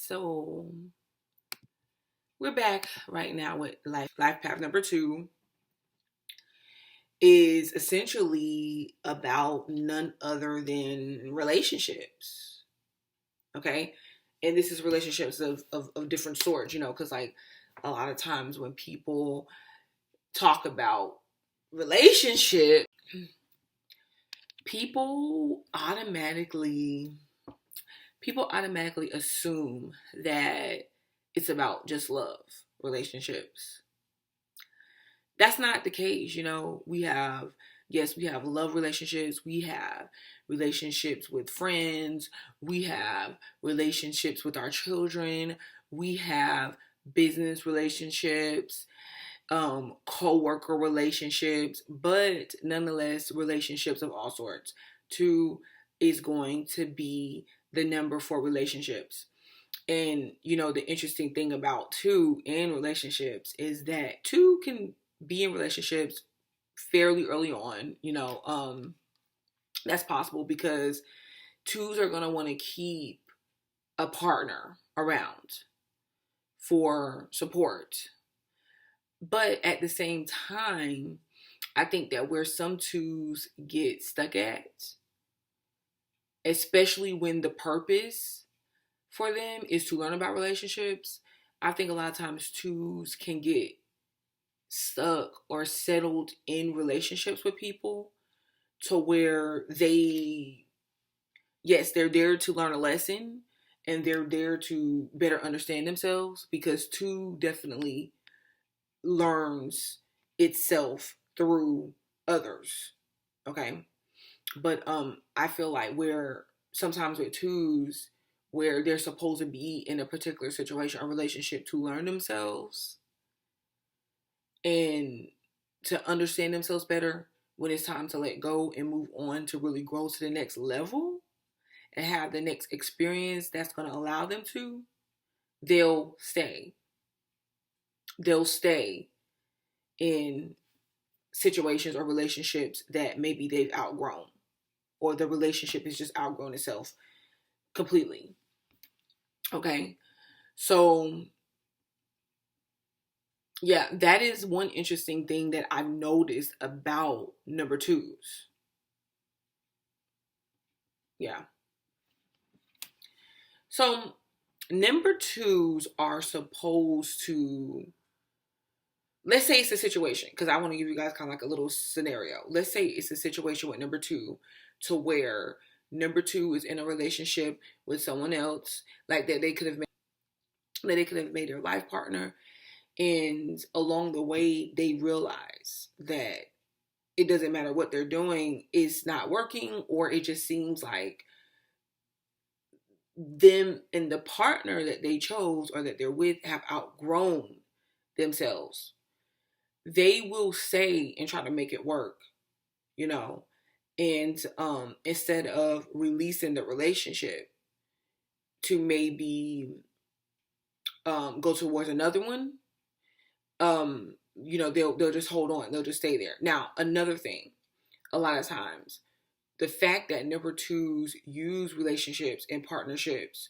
So we're back right now with life path number two is essentially about none other than relationships. Okay. And this is relationships of different sorts, because like a lot of times when people talk about relationship, people automatically people automatically assume that it's about just love relationships. That's not the case. We have love relationships, we have relationships with friends, we have relationships with our children, we have business relationships, co-worker relationships, but nonetheless relationships of all sorts. Two is going to be the number for relationships. And the interesting thing about two in relationships is that two can be in relationships fairly early on. That's possible because twos are going to want to keep a partner around for support. But at the same time, I think that where some twos get stuck at, especially when the purpose for them is to learn about relationships, I think a lot of times twos can get stuck or settled in relationships with people to where they're there to learn a lesson and they're there to better understand themselves, because two definitely learns itself through others. Okay. But I feel like where sometimes with twos, where they're supposed to be in a particular situation or relationship to learn themselves and to understand themselves better, when it's time to let go and move on to really grow to the next level and have the next experience that's going to allow them to, they'll stay. They'll stay in situations or relationships that maybe they've outgrown, or the relationship has just outgrown itself completely. Okay. So, yeah, that is one interesting thing that I've noticed about number twos. Yeah. So, number twos are supposed to, let's say it's a situation, because I want to give you guys kind of like a little scenario. Let's say it's a situation with number two to where number two is in a relationship with someone else, like that they could have made their life partner, and along the way they realize that it doesn't matter what they're doing, it's not working, or it just seems like them and the partner that they chose or that they're with have outgrown themselves. They will stay and try to make it work, you know, and instead of releasing the relationship to maybe go towards another one, they'll just hold on, they'll just stay there. Now, another thing, a lot of times, the fact that number twos use relationships and partnerships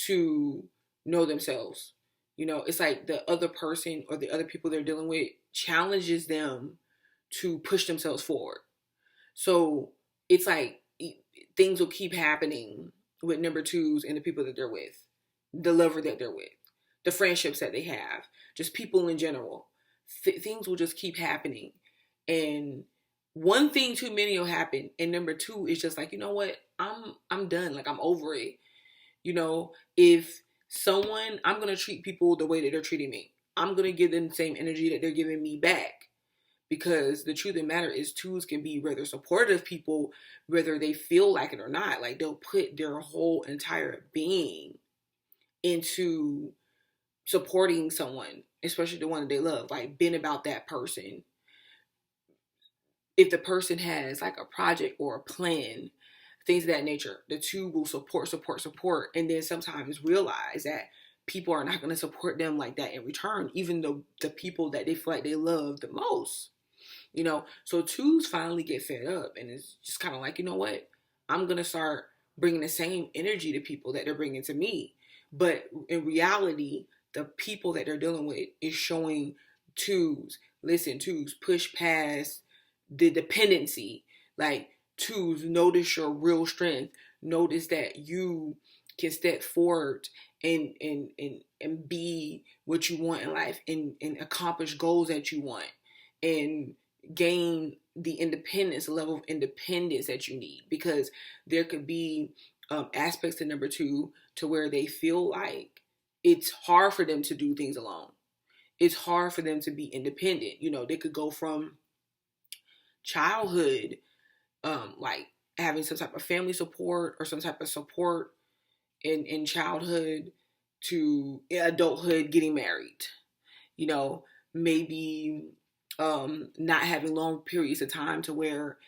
to know themselves. It's like the other person or the other people they're dealing with challenges them to push themselves forward. So it's like things will keep happening with number twos and the people that they're with, the lover that they're with, the friendships that they have, just people in general. Things will just keep happening. And one thing too many will happen. And number two is just like, you know what? I'm done. Like, I'm over it. If I'm going to treat people the way that they're treating me. I'm going to give them the same energy that they're giving me back. Because the truth of the matter is, twos can be rather supportive people, whether they feel like it or not. Like, they'll put their whole entire being into supporting someone, especially the one that they love, like being about that person. If the person has like a project or a plan, things of that nature, the two will support, and then sometimes realize that people are not going to support them like that in return, even though the people that they feel like they love the most. So twos finally get fed up, and it's just kind of like, you know what? I'm going to start bringing the same energy to people that they're bringing to me. But in reality, the people that they're dealing with is showing twos. Listen, twos, push past the dependency. Like, twos, notice your real strength. Notice that you can step forward and be what you want in life, and accomplish goals that you want, and gain the independence, level of independence that you need. Because there could be aspects to number two to where they feel like it's hard for them to do things alone. It's hard for them to be independent. They could go from childhood, like having some type of family support or some type of support in childhood, to adulthood, getting married. You know, maybe not having long periods of time to where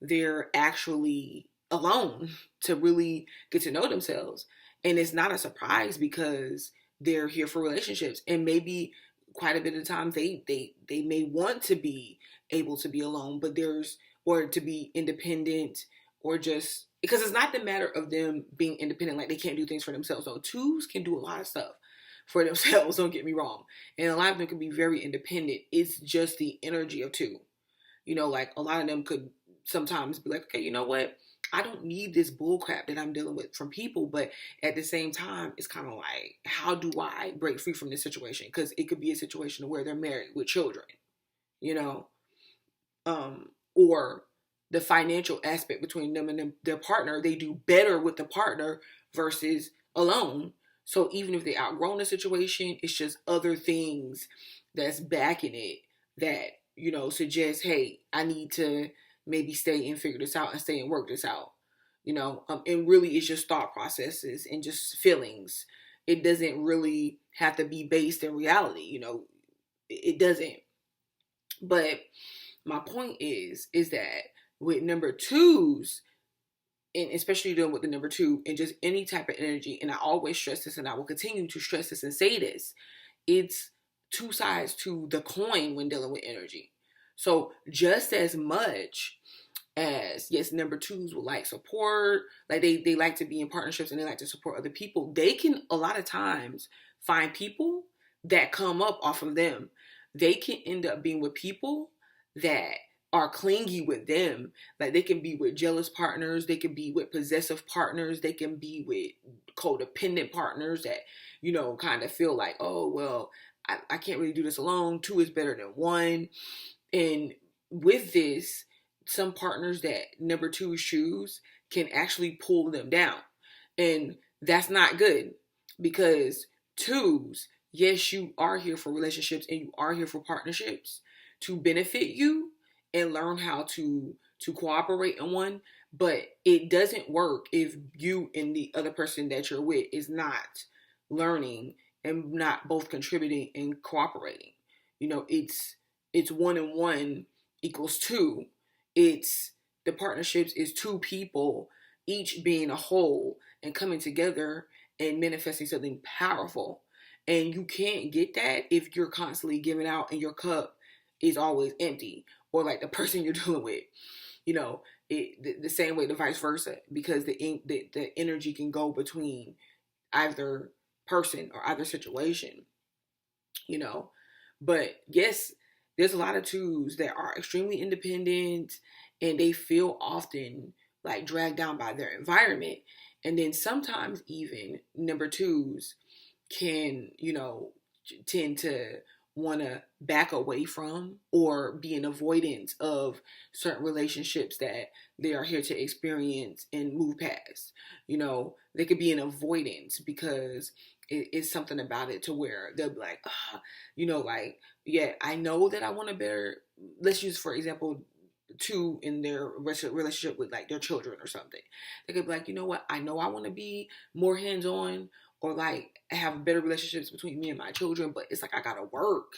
they're actually alone to really get to know themselves. And it's not a surprise because they're here for relationships, and maybe quite a bit of times they may want to be able to be alone, but or to be independent, or just because it's not the matter of them being independent, like they can't do things for themselves. So twos can do a lot of stuff for themselves, don't get me wrong, and a lot of them can be very independent. It's just the energy of two. Like a lot of them could sometimes be like, okay, you know what? I don't need this bull crap that I'm dealing with from people. But at the same time, it's kind of like, how do I break free from this situation? Because it could be a situation where they're married with children, you know, or the financial aspect between them and their partner. They do better with the partner versus alone. So even if they outgrown the situation, it's just other things that's backing it that, suggest, hey, I need to maybe stay and figure this out and stay and work this out. And really it's just thought processes and just feelings. It doesn't really have to be based in reality, it doesn't. But my point is that with number twos, and especially dealing with the number two and just any type of energy, and I always stress this and I will continue to stress this and say this, it's two sides to the coin when dealing with energy. So just as much as, yes, number twos will like support, like they like to be in partnerships and they like to support other people, they can a lot of times find people that come up off of them. They can end up being with people that are clingy with them. Like they can be with jealous partners, they can be with possessive partners, they can be with codependent partners that, kind of feel like, oh, well, I can't really do this alone. Two is better than one. And with this, some partners that number twos choose can actually pull them down. And that's not good, because twos, yes, you are here for relationships and you are here for partnerships to benefit you and learn how to cooperate in one. But it doesn't work if you and the other person that you're with is not learning and not both contributing and cooperating. It's one and one equals two. It's the partnerships is two people each being a whole and coming together and manifesting something powerful. And you can't get that if you're constantly giving out and your cup is always empty, or like the person you're dealing with, the same way, the vice versa, because the energy can go between either person or either situation, But yes, there's a lot of twos that are extremely independent and they feel often like dragged down by their environment. And then sometimes even number twos can, tend to want to back away from or be in avoidance of certain relationships that they are here to experience and move past. They could be in avoidance because it's something about it to where they'll be like, like, yeah, I know that I want to better, let's use, for example, two in their relationship with like their children or something. They could be like, you know what, I know I want to be more hands-on or like have better relationships between me and my children, but it's like I gotta work.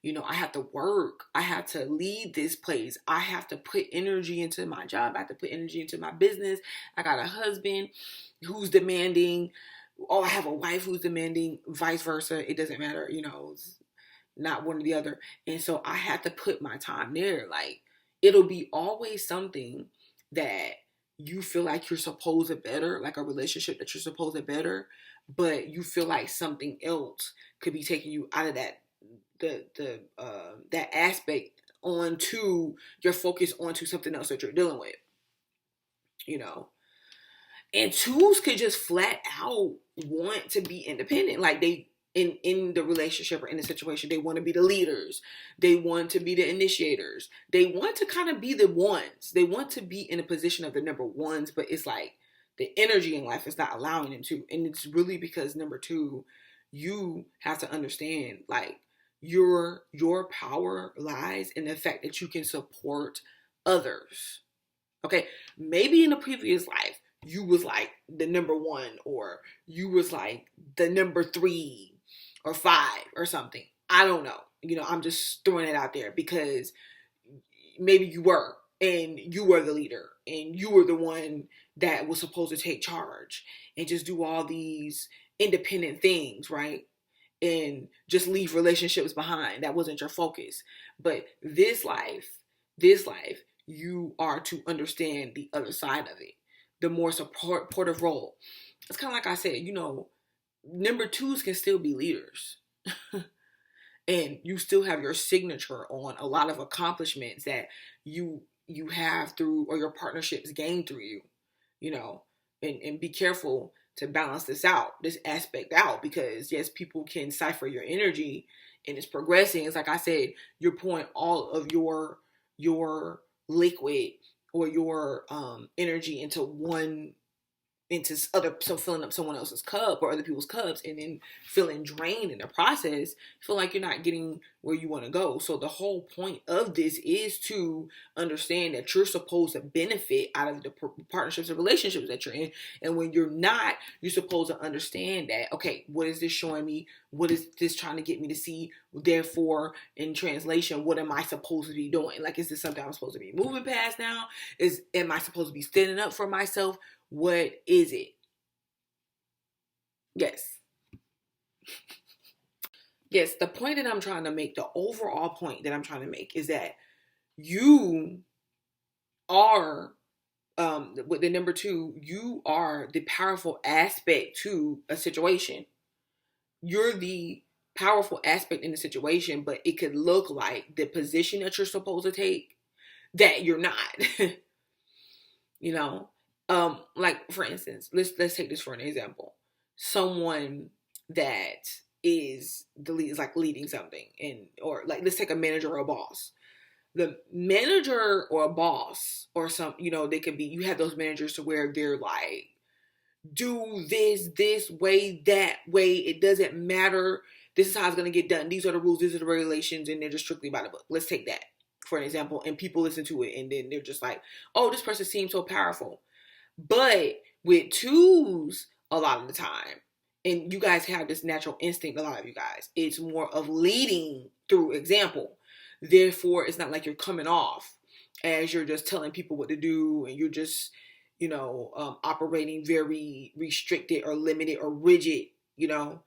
I have to work. I have to lead this place. I have to put energy into my job. I have to put energy into my business. I got a husband who's demanding. Oh, I have a wife who's demanding, vice versa. It doesn't matter, it's not one or the other. And so I have to put my time there. Like, it'll be always something that you feel like you're supposed to better, like a relationship that you're supposed to better, but you feel like something else could be taking you out of that aspect onto your focus onto something else that you're dealing with, you know. And twos could just flat out want to be independent. Like they in the relationship or in the situation, they want to be the leaders. They want to be the initiators. They want to kind of be the ones. They want to be in a position of the number ones, but it's like the energy in life is not allowing them to. And it's really because number two, you have to understand like your power lies in the fact that you can support others. Okay, maybe in a previous life you was like the number one, or you was like the number 3 or 5 or something. I don't know. You know, I'm just throwing it out there because maybe you were, and you were the leader, and you were the one that was supposed to take charge and just do all these independent things, right? And just leave relationships behind. That wasn't your focus. But this life, you are to understand the other side of it, the more supportive role. It's kind of like I said, you know, number twos can still be leaders. And you still have your signature on a lot of accomplishments that you have through, or your partnerships gain through you, you know. And be careful to balance this aspect out, because yes, people can cipher your energy and it's progressing. It's like I said, you're pouring all of your liquid or your energy into so filling up someone else's cup or other people's cups, and then feeling drained in the process, feel like you're not getting where you want to go. So the whole point of this is to understand that you're supposed to benefit out of the partnerships and relationships that you're in. And when you're not, you're supposed to understand that, okay, what is this showing me? What is this trying to get me to see? Therefore, in translation, what am I supposed to be doing? Like, is this something I'm supposed to be moving past now? Am I supposed to be standing up for myself? What is it? Yes. Yes, the point that I'm trying to make, the overall point that I'm trying to make is that you are, with the number two, you are the powerful aspect to a situation. You're the powerful aspect in the situation, but it could look like the position that you're supposed to take that you're not. You know, like for instance, let's take this for an example. Someone that is the lead is like leading something, and or like let's take a manager or a boss. The manager or a boss or some, you know, they could be, you have those managers to where they're like, do this way, that way, it doesn't matter, this is how it's going to get done, these are the rules, these are the regulations, and they're just strictly by the book. Let's take that for an example, and people listen to it and then they're just like, oh, this person seems so powerful. But with twos, a lot of the time, and you guys have this natural instinct, a lot of you guys, it's more of leading through example. Therefore, it's not like you're coming off as you're just telling people what to do, and you're just, you know, operating very restricted or limited or rigid, you know,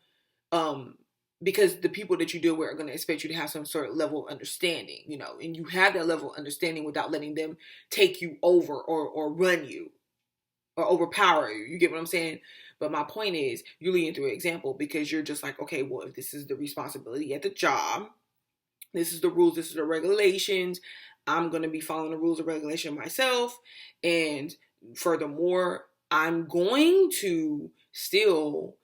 because the people that you deal with are going to expect you to have some sort of level of understanding, you know, and you have that level of understanding without letting them take you over or run you or overpower you. You get what I'm saying? But my point is, you're leading through an example because you're just like, okay, well, if this is the responsibility at the job, this is the rules, this is the regulations, I'm going to be following the rules and regulation myself. And furthermore, I'm going to still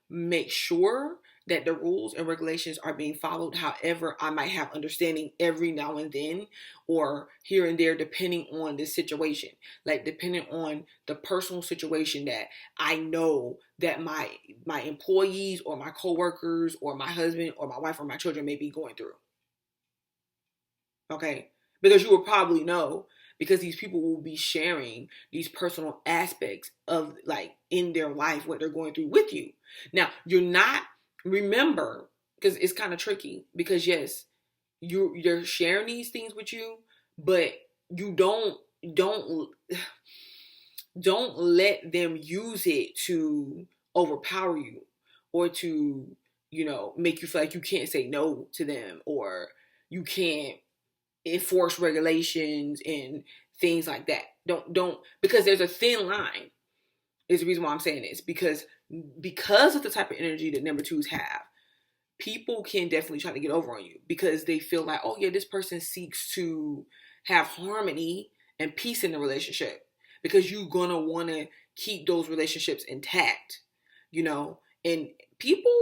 make sure that the rules and regulations are being followed. However, I might have understanding every now and then or here and there, depending on the situation, like depending on the personal situation that I know that my employees or my coworkers or my husband or my wife or my children may be going through. Okay? Because you will probably know, because these people will be sharing these personal aspects of like in their life, what they're going through with you. Now, you're not, remember, because it's kind of tricky, because yes, you're sharing these things with you, but you don't let them use it to overpower you or to, you know, make you feel like you can't say no to them, or you can't enforce regulations and things like that. Don't because there's a thin line. Is the reason why I'm saying this, because of the type of energy that number twos have, people can definitely try to get over on you because they feel like, oh yeah, this person seeks to have harmony and peace in the relationship because you're gonna want to keep those relationships intact, and people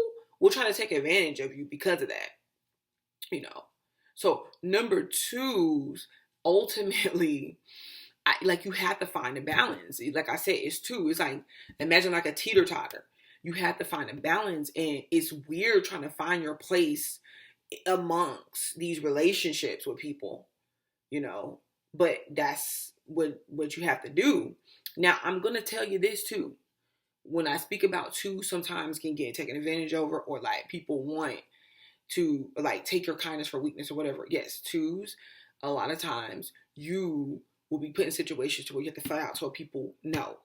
will try to take advantage of you because of that, So number twos ultimately, you have to find a balance. Like I said, it's two. It's like, imagine like a teeter-totter. You have to find a balance, and it's weird trying to find your place amongst these relationships with people, but that's what you have to do. Now, I'm going to tell you this too. When I speak about two, sometimes can get taken advantage over, or like people want to like take your kindness for weakness or whatever. Yes, twos, a lot of times you will be put in situations to where you have to flat out tell people no.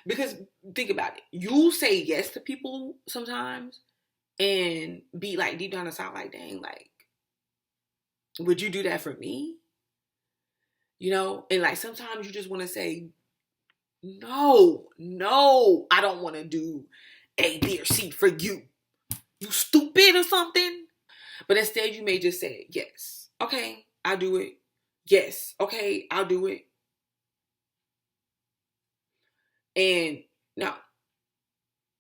Because think about it, you'll say yes to people sometimes and be like deep down inside like, dang, like, would you do that for me? And like sometimes you just want to say, no, I don't want to do A, B, or C for you. You stupid or something. But instead you may just say, yes, okay, I'll do it. Yes, okay, I'll do it. And no,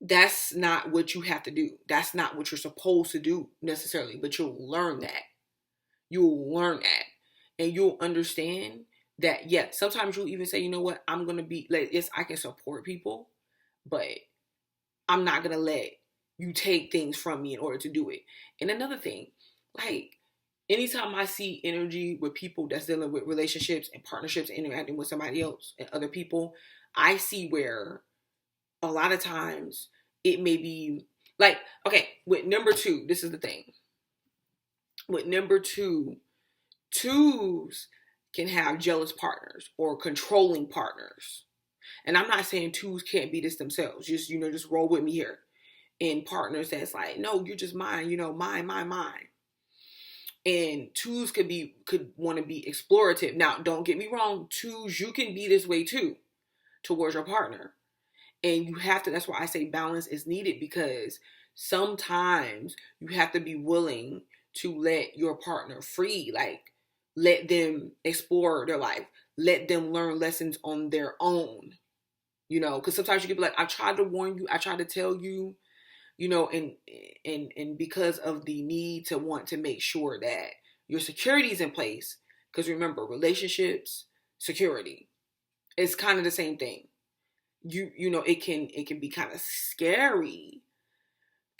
that's not what you have to do. That's not what you're supposed to do necessarily, but you'll learn that. You'll learn that. And you'll understand that, yeah, sometimes you'll even say, you know what, I'm going to be, like, yes, I can support people, but I'm not going to let you take things from me in order to do it. And another thing, like, anytime I see energy with people that's dealing with relationships and partnerships and interacting with somebody else and other people, I see where a lot of times it may be like, okay, with number two, this is the thing. With number two, twos can have jealous partners or controlling partners. And I'm not saying twos can't be this themselves. Just roll with me here. And partners that's like, no, you're just mine, mine. And twos could want to be explorative. Now, don't get me wrong, twos, you can be this way too towards your partner. And you have to, that's why I say balance is needed, because sometimes you have to be willing to let your partner free, like let them explore their life, let them learn lessons on their own, because sometimes you can be like, I tried to warn you, I tried to tell you, and because of the need to want to make sure that your security is in place, because remember, relationships, security, it's kind of the same thing. It can be kind of scary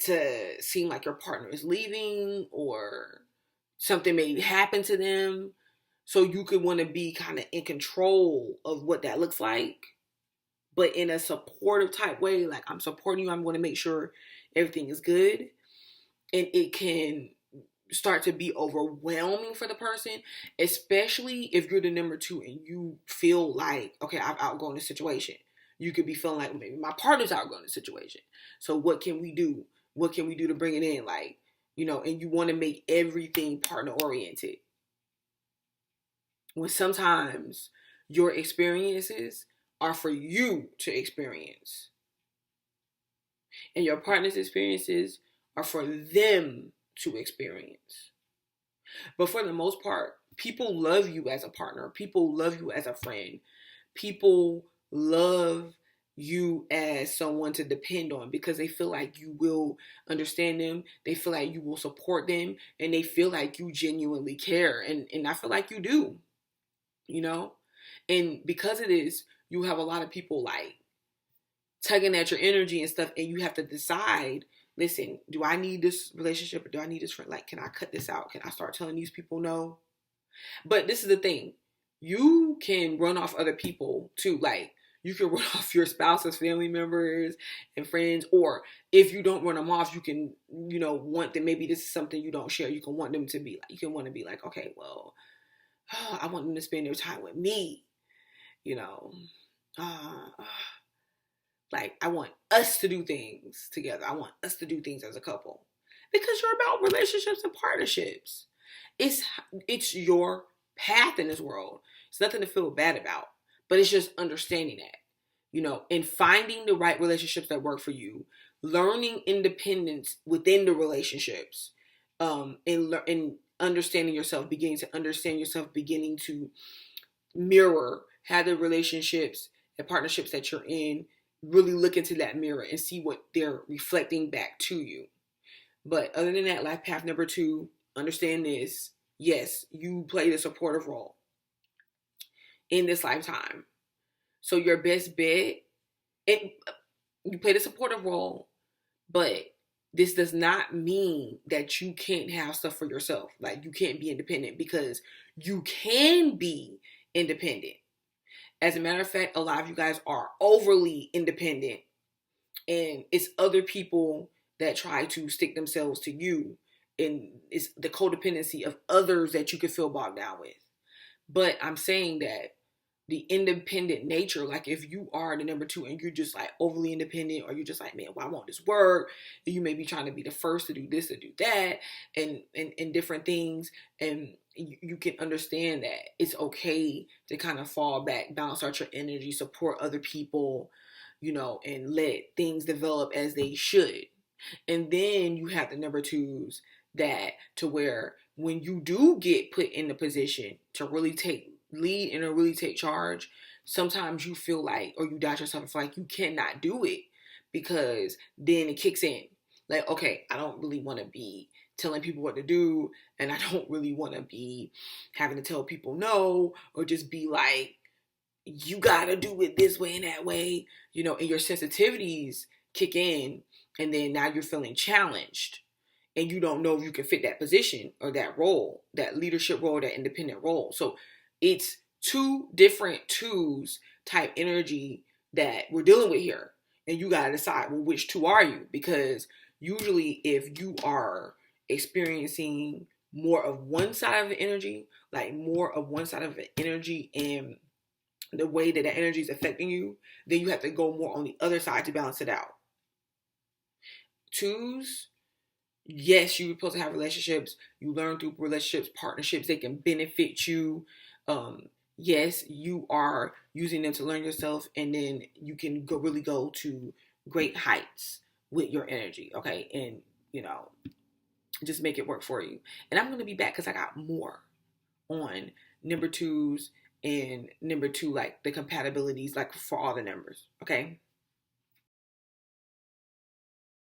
to seem like your partner is leaving or something may happen to them. So you could want to be kind of in control of what that looks like, but in a supportive type way. Like, I'm supporting you. I'm going to make sure everything is good. And it can start to be overwhelming for the person, especially if you're the number two and you feel like, okay, I've outgrown the situation. You could be feeling like, maybe my partner's outgrown the situation. So what can we do? What can we do to bring it in? Like, and you want to make everything partner oriented. When sometimes your experiences are for you to experience. And your partner's experiences are for them to experience. But for the most part, people love you as a partner. People love you as a friend. People love you as someone to depend on because they feel like you will understand them. They feel like you will support them. And they feel like you genuinely care. And I feel like you do, And because of this, you have a lot of people like tugging at your energy and stuff. And you have to decide, listen, do I need this relationship or do I need this friend? Like, can I cut this out? Can I start telling these people no? But this is the thing. You can run off other people too. Like, you can run off your spouse's family members and friends. Or if you don't run them off, you can, want them. Maybe this is something you don't share. You can want them to be like, okay, well, I want them to spend their time with me. Like, I want us to do things together. I want us to do things as a couple. Because you're about relationships and partnerships. It's your path in this world. It's nothing to feel bad about, but it's just understanding that, and finding the right relationships that work for you, learning independence within the relationships, and understanding yourself, beginning to understand yourself, beginning to mirror how the relationships and partnerships that you're in, really look into that mirror and see what they're reflecting back to you. But other than that, life path number 2, understand this. Yes, you played a supportive role in this lifetime. So your best bet, you played a supportive role, but this does not mean that you can't have stuff for yourself. Like, you can't be independent, because you can be independent. As a matter of fact, a lot of you guys are overly independent, and it's other people that try to stick themselves to you, and it's the codependency of others that you can feel bogged down with. But I'm saying that the independent nature, like if you are the number 2 and you're just like overly independent, or you're just like, man, why won't this work? And you may be trying to be the first to do this, to do that, and different things. And you can understand that it's okay to kind of fall back, balance out your energy, support other people, and let things develop as they should. And then you have the number 2s that, to where when you do get put in the position to really take lead and to really take charge, sometimes you feel like, or you doubt yourself and feel like you cannot do it, because then it kicks in. Like, okay, I don't really want to be telling people what to do, and I don't really want to be having to tell people no, or just be like, you gotta do it this way and that way, and your sensitivities kick in, and then now you're feeling challenged, and you don't know if you can fit that position or that role, that leadership role, that independent role. So it's 2 different 2s type energy that we're dealing with here. And you gotta decide, well, which 2 are you? Because usually if you are experiencing more of one side of the energy, like more of one side of the energy, and the way that that energy is affecting you, then you have to go more on the other side to balance it out. 2s, yes, you're supposed to have relationships. You learn through relationships, partnerships, they can benefit you. Yes, you are using them to learn yourself, and then you can really go to great heights with your energy, okay? And, just make it work for you. And I'm going to be back because I got more on number 2s and number 2, like the compatibilities, like for all the numbers, okay?